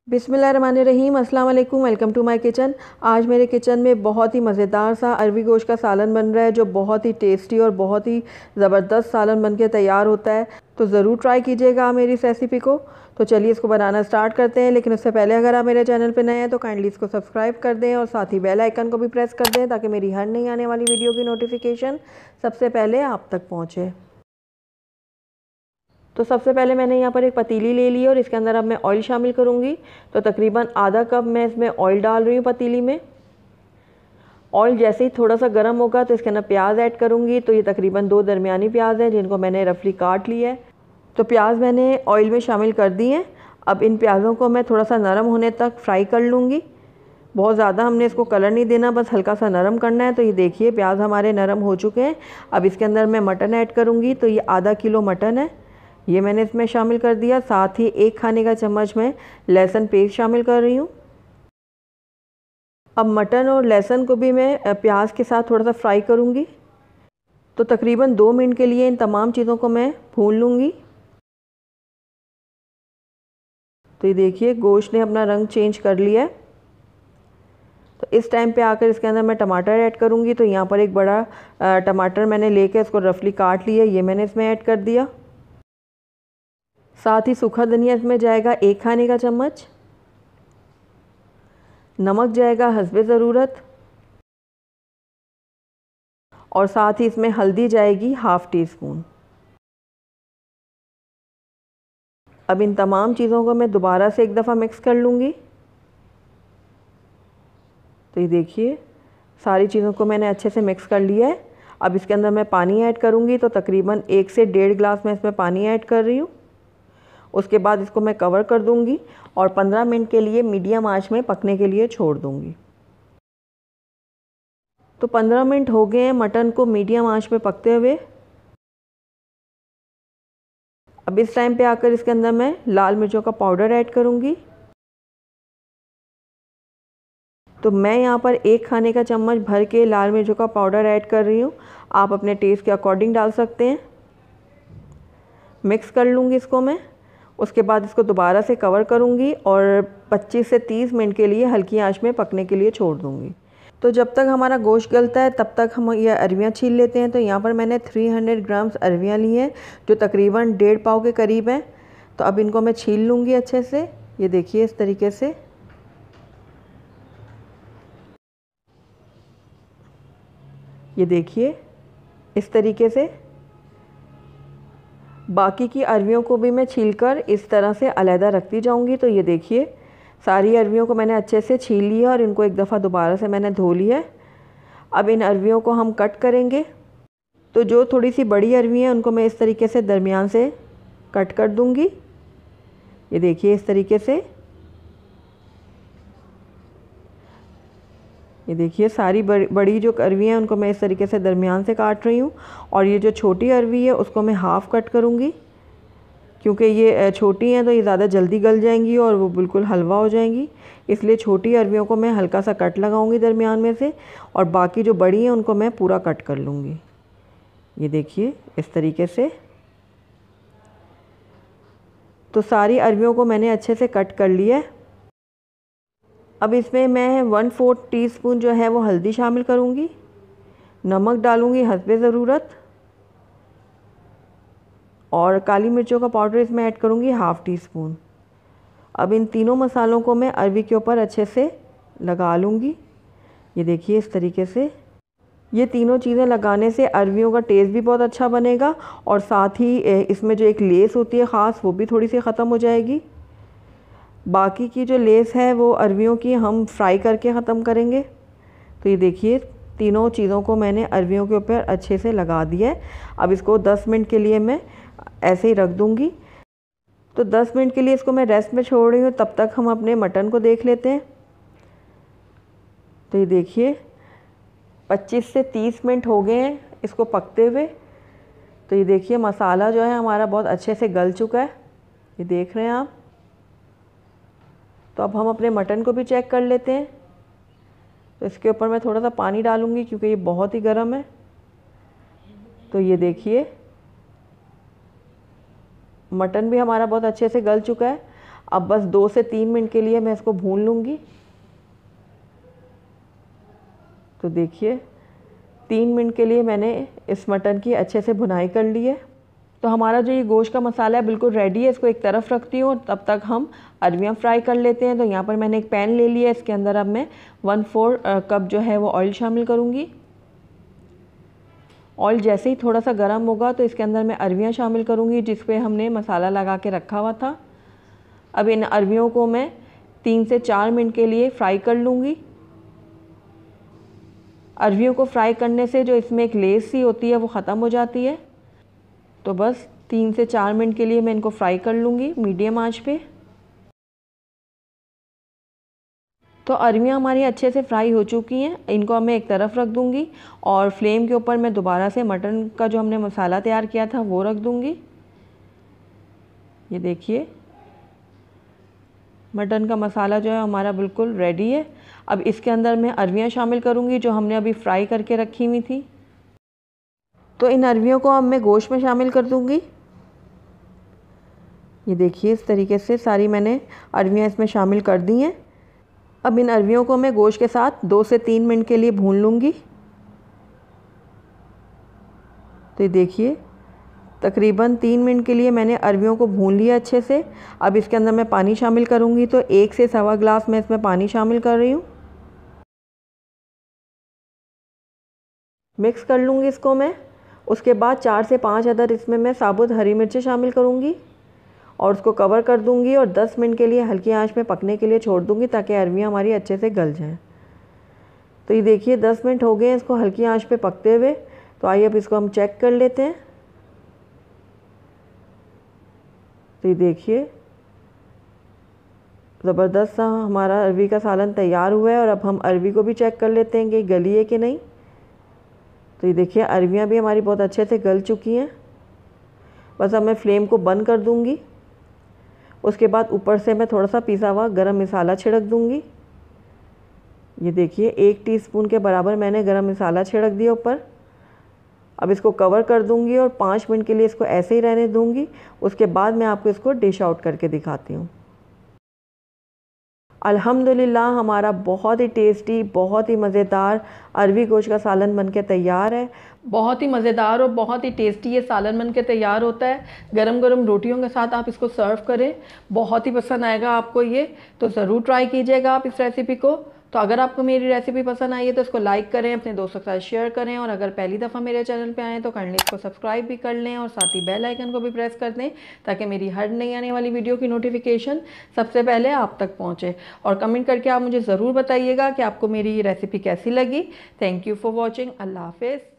बिस्मिल्लाहिर्रहमानिर्रहीम, अस्सलाम वालेकुम। Welcome to my kitchen. आज मेरे किचन में बहुत ही मज़ेदार सा अरवी गोश्त का सालन बन रहा है, जो बहुत ही टेस्टी और बहुत ही ज़बरदस्त सालन बन के तैयार होता है। तो ज़रूर ट्राई कीजिएगा मेरी इस रेसिपी को। तो चलिए इसको बनाना स्टार्ट करते हैं। लेकिन उससे पहले अगर आप मेरे चैनल पर नए हैं तो काइंडली इसको सब्सक्राइब कर दें और साथ ही बेल आइकन को भी प्रेस कर दें, ताकि मेरी हर नई आने वाली वीडियो की नोटिफिकेशन सबसे पहले आप तक पहुँचे। तो सबसे पहले मैंने यहाँ पर एक पतीली ले ली और इसके अंदर अब मैं ऑयल शामिल करूँगी। तो तकरीबन आधा कप मैं इसमें ऑयल डाल रही हूँ पतीली में। ऑयल जैसे ही थोड़ा सा गर्म होगा तो इसके अंदर प्याज ऐड करूँगी। तो ये तकरीबन 2 दरमियानी प्याज हैं, जिनको मैंने रफली काट लिया है। तो प्याज मैंने ऑयल में शामिल कर दी हैं। अब इन प्याज़ों को मैं थोड़ा सा नरम होने तक फ्राई कर लूँगी। बहुत ज़्यादा हमने इसको कलर नहीं देना, बस हल्का सा नरम करना है। तो ये देखिए प्याज हमारे नरम हो चुके हैं। अब इसके अंदर मैं मटन ऐड करूँगी। तो ये आधा किलो मटन है, ये मैंने इसमें शामिल कर दिया। साथ ही 1 खाने का चम्मच मैं लहसुन पेस्ट शामिल कर रही हूँ। अब मटन और लहसुन को भी मैं प्याज के साथ थोड़ा सा फ्राई करूँगी। तो तकरीबन 2 मिनट के लिए इन तमाम चीज़ों को मैं भून लूँगी। तो ये देखिए गोश्त ने अपना रंग चेंज कर लिया है। तो इस टाइम पे आकर इसके अंदर मैं टमाटर ऐड करूँगी। तो यहाँ पर एक बड़ा टमाटर मैंने लेकर इसको रफली काट लिया, ये मैंने इसमें ऐड कर दिया। साथ ही सूखा धनिया इसमें जाएगा 1 खाने का चम्मच। नमक जाएगा हस्बे ज़रूरत। और साथ ही इसमें हल्दी जाएगी 1/2 टीस्पून। अब इन तमाम चीज़ों को मैं दोबारा से एक दफ़ा मिक्स कर लूँगी। तो ये देखिए सारी चीज़ों को मैंने अच्छे से मिक्स कर लिया है। अब इसके अंदर मैं पानी ऐड करूँगी। तो तकरीबन 1 से 1.5 गिलास मैं इसमें पानी ऐड कर रही हूँ। उसके बाद इसको मैं कवर कर दूंगी और 15 मिनट के लिए मीडियम आंच में पकने के लिए छोड़ दूंगी। तो 15 मिनट हो गए हैं मटन को मीडियम आंच में पकते हुए। अब इस टाइम पे आकर इसके अंदर मैं लाल मिर्चों का पाउडर ऐड करूंगी। तो मैं यहाँ पर 1 खाने का चम्मच भर के लाल मिर्चों का पाउडर ऐड कर रही हूँ। आप अपने टेस्ट के अकॉर्डिंग डाल सकते हैं। मिक्स कर लूँगी इसको मैं। उसके बाद इसको दोबारा से कवर करूँगी और 25 से 30 मिनट के लिए हल्की आंच में पकने के लिए छोड़ दूँगी। तो जब तक हमारा गोश्त गलता है तब तक हम ये अरवियाँ छील लेते हैं। तो यहाँ पर मैंने 300 ग्राम्स अरवियाँ ली हैं, जो तकरीबन 1.5 पाव के करीब हैं। तो अब इनको मैं छील लूँगी अच्छे से। ये देखिए इस तरीके से। ये देखिए इस तरीके से। बाकी की अरवियों को भी मैं छीलकर इस तरह से अलहदा रखती जाऊंगी। तो ये देखिए सारी अरवियों को मैंने अच्छे से छील लिया और इनको एक दफ़ा दोबारा से मैंने धो लिया है। अब इन अरवियों को हम कट करेंगे। तो जो थोड़ी सी बड़ी अरवी हैं उनको मैं इस तरीके से दरमियान से कट कर दूंगी। ये देखिए इस तरीके से। ये देखिए सारी बड़ी जो अरवी हैं उनको मैं इस तरीके से दरमियान से काट रही हूँ। और ये जो छोटी अरवी है उसको मैं हाफ़ कट करूँगी, क्योंकि ये छोटी हैं तो ये ज़्यादा जल्दी गल जाएंगी और वो बिल्कुल हलवा हो जाएंगी। इसलिए छोटी अरवियों को मैं हल्का सा कट लगाऊंगी दरमियान में से, और बाकी जो बड़ी हैं उनको मैं पूरा कट कर लूँगी। ये देखिए इस तरीके से। तो सारी अरवियों को मैंने अच्छे से कट कर लिया है। अब इसमें मैं 1/4 टीस्पून जो है वो हल्दी शामिल करूँगी। नमक डालूँगी हस्बे ज़रूरत। और काली मिर्चों का पाउडर इसमें ऐड करूँगी 1/2 टीस्पून। अब इन तीनों मसालों को मैं अरवी के ऊपर अच्छे से लगा लूँगी। ये देखिए इस तरीके से। ये तीनों चीज़ें लगाने से अरवियों का टेस्ट भी बहुत अच्छा बनेगा, और साथ ही इसमें जो एक लेस होती है ख़ास, वो भी थोड़ी सी ख़त्म हो जाएगी। बाकी की जो लेस है वो अरवियों की हम फ्राई करके ख़त्म करेंगे। तो ये देखिए तीनों चीज़ों को मैंने अरवियों के ऊपर अच्छे से लगा दिया है। अब इसको 10 मिनट के लिए मैं ऐसे ही रख दूँगी। तो 10 मिनट के लिए इसको मैं रेस्ट में छोड़ रही हूँ। तब तक हम अपने मटन को देख लेते हैं। तो ये देखिए 25 से 30 मिनट हो गए हैं इसको पकते हुए। तो ये देखिए मसाला जो है हमारा बहुत अच्छे से गल चुका है, ये देख रहे हैं आप। तो अब हम अपने मटन को भी चेक कर लेते हैं। तो इसके ऊपर मैं थोड़ा सा पानी डालूँगी क्योंकि ये बहुत ही गर्म है। तो ये देखिए मटन भी हमारा बहुत अच्छे से गल चुका है। अब बस 2 से 3 मिनट के लिए मैं इसको भून लूँगी। तो देखिए 3 मिनट के लिए मैंने इस मटन की अच्छे से भुनाई कर ली है। तो हमारा जो ये गोश्त का मसाला है बिल्कुल रेडी है। इसको एक तरफ रखती हूँ, तब तक हम अरवियाँ फ्राई कर लेते हैं। तो यहाँ पर मैंने एक पैन ले लिया है, इसके अंदर अब मैं 1/4 कप जो है वो ऑयल शामिल करूँगी। ऑयल जैसे ही थोड़ा सा गर्म होगा तो इसके अंदर मैं अरवियाँ शामिल करूँगी जिस पे हमने मसाला लगा के रखा हुआ था। अब इन अरवियों को मैं 3 से 4 मिनट के लिए फ्राई कर लूँगी। अरवियों को फ्राई करने से जो इसमें एक लेस सी होती है वो ख़त्म हो जाती है। तो बस 3 से 4 मिनट के लिए मैं इनको फ्राई कर लूँगी मीडियम आंच पे। तो अरवियाँ हमारी अच्छे से फ्राई हो चुकी हैं, इनको अब मैं एक तरफ रख दूँगी और फ्लेम के ऊपर मैं दोबारा से मटन का जो हमने मसाला तैयार किया था वो रख दूँगी। ये देखिए मटन का मसाला जो है हमारा बिल्कुल रेडी है। अब इसके अंदर मैं अरवियाँ शामिल करूँगी जो हमने अभी फ्राई करके रखी हुई थी। तो इन अरवियों को अब मैं गोश्त में शामिल कर दूँगी। ये देखिए इस तरीके से सारी मैंने अरवियाँ इसमें शामिल कर दी हैं। अब इन अरवियों को मैं गोश्त के साथ 2 से 3 मिनट के लिए भून लूँगी। तो ये देखिए तकरीबन 3 मिनट के लिए मैंने अरवियों को भून लिया अच्छे से। अब इसके अंदर मैं पानी शामिल करूँगी। तो 1 से सवा ग्लास मैं इसमें पानी शामिल कर रही हूँ। मिक्स कर लूँगी इसको मैं। उसके बाद 4 से 5 अदर इसमें मैं साबुत हरी मिर्ची शामिल करूँगी और उसको कवर कर दूँगी और 10 मिनट के लिए हल्की आंच में पकने के लिए छोड़ दूँगी ताकि अरवियाँ हमारी अच्छे से गल जाएं। तो ये देखिए 10 मिनट हो गए हैं इसको हल्की आंच पे पकते हुए। तो आइए अब इसको हम चेक कर लेते हैं। तो ये देखिए ज़बरदस्त सा हमारा अरवी का सालन तैयार हुआ है और अब हम अरवी को भी चेक कर लेते हैं कि गली है कि नहीं। तो ये देखिए अरवियाँ भी हमारी बहुत अच्छे से गल चुकी हैं। बस अब मैं फ्लेम को बंद कर दूँगी। उसके बाद ऊपर से मैं थोड़ा सा पिसा हुआ गरम मसाला छिड़क दूँगी। ये देखिए 1 टीस्पून के बराबर मैंने गरम मसाला छिड़क दिया ऊपर। अब इसको कवर कर दूँगी और 5 मिनट के लिए इसको ऐसे ही रहने दूँगी। उसके बाद मैं आपको इसको डिश आउट करके दिखाती हूँ। अल्हम्दुलिल्लाह हमारा बहुत ही टेस्टी, बहुत ही मज़ेदार अरवी गोश्त का सालन बनके तैयार है। बहुत ही मज़ेदार और बहुत ही टेस्टी ये सालन बनके तैयार होता है। गरम गरम रोटियों के साथ आप इसको सर्व करें, बहुत ही पसंद आएगा आपको ये। तो ज़रूर ट्राई कीजिएगा आप इस रेसिपी को। तो अगर आपको मेरी रेसिपी पसंद आई है तो इसको लाइक करें, अपने दोस्तों के साथ शेयर करें और अगर पहली दफ़ा मेरे चैनल पे आएँ तो काइंडली इसको सब्सक्राइब भी कर लें और साथ ही बेल आइकन को भी प्रेस कर दें ताकि मेरी हर नई आने वाली वीडियो की नोटिफिकेशन सबसे पहले आप तक पहुँचे। और कमेंट करके आप मुझे ज़रूर बताइएगा कि आपको मेरी ये रेसिपी कैसी लगी। Thank you for watching. अल्लाह हाफिज़।